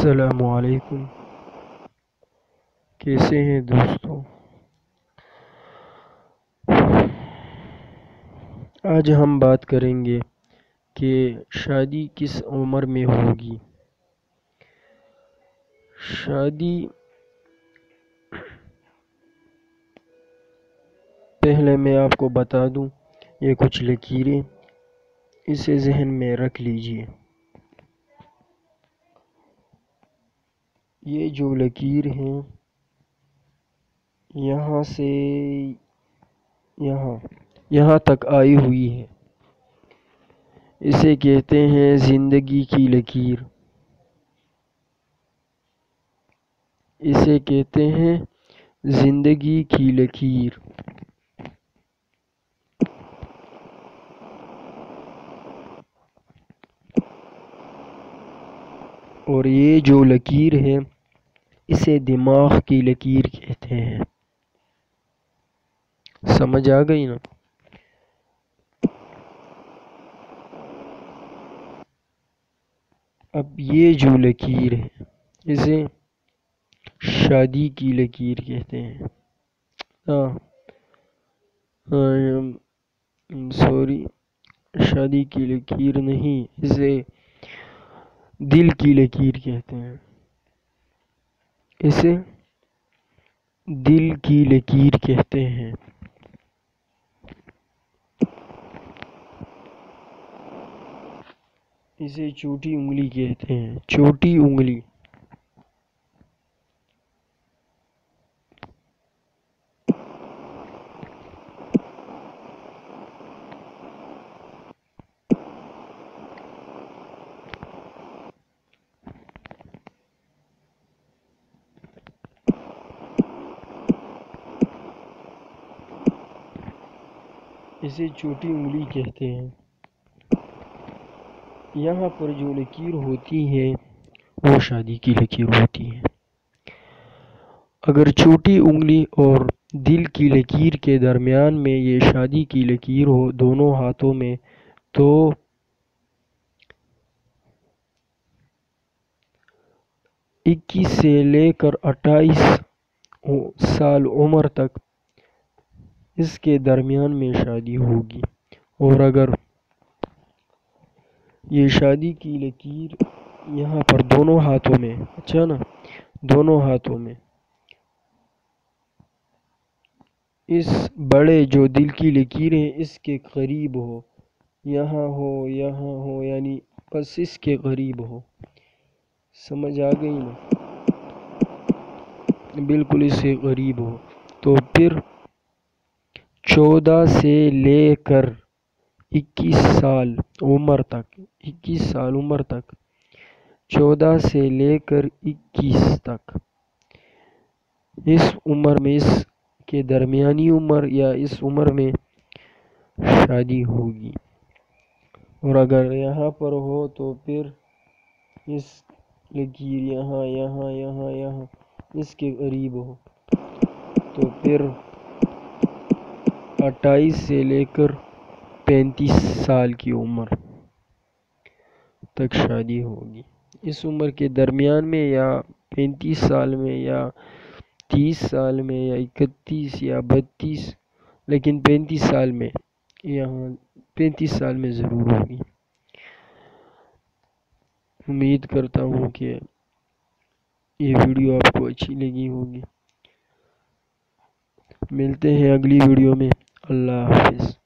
السلام علیکم، کیسے ہیں دوستو؟ آج ہم بات کریں گے کہ شادی کس عمر میں ہوگی۔ شادی پہلے میں آپ کو بتا دوں، یہ کچھ لکیریں اسے ذہن میں رکھ لیجئے۔ یہ جو لکیر ہیں یہاں سے یہاں تک آئی ہوئی ہے، اسے کہتے ہیں زندگی کی لکیر۔ اسے کہتے ہیں زندگی کی لکیر۔ اور یہ جو لکیر ہے اسے دماغ کی لکیر کہتے ہیں۔ سمجھ آ گئی نا؟ اب یہ جو لکیر ہے اسے شادی کی لکیر کہتے ہیں۔ سوری، شادی کی لکیر نہیں، اسے دل کی لکیر کہتے ہیں۔ اسے دل کی لکیر کہتے ہیں۔ اسے چھوٹی انگلی کہتے ہیں، چھوٹی انگلی۔ اسے چھوٹی انگلی کہتے ہیں۔ یہاں پر جو لکیر ہوتی ہے وہ شادی کی لکیر ہوتی ہے۔ اگر چھوٹی انگلی اور دل کی لکیر کے درمیان میں یہ شادی کی لکیر ہو دونوں ہاتھوں میں، تو 21 سے لے کر 28 سال عمر تک اس کے درمیان میں شادی ہوگی۔ اور اگر یہ شادی کی لکیر یہاں پر دونوں ہاتھوں میں، دونوں ہاتھوں میں اس بڑے جو دل کی لکیر ہے اس کے قریب ہو، یہاں ہو، یعنی بس اس کے قریب ہو۔ سمجھ آ گئی نا؟ بالکل اس سے قریب ہو، تو پھر 14 سے لے کر 21 سال عمر تک 14 سے لے کر 21 تک اس عمر میں، اس کے درمیانی عمر یا اس عمر میں شادی ہوگی۔ اور اگر یہاں پر ہو تو پھر اس لکیر یہاں اس کے قریب ہو، تو پھر 28 سے لے کر 35 سال کی عمر تک شادی ہوگی۔ اس عمر کے درمیان میں یا 35 سال میں یا 30 سال میں یا 31 یا 32، لیکن 35 سال میں ضرور ہوگی۔ امید کرتا ہوں کہ یہ ویڈیو آپ کو اچھی لگی ہوگی۔ ملتے ہیں اگلی ویڈیو میں۔ اللہ حافظ۔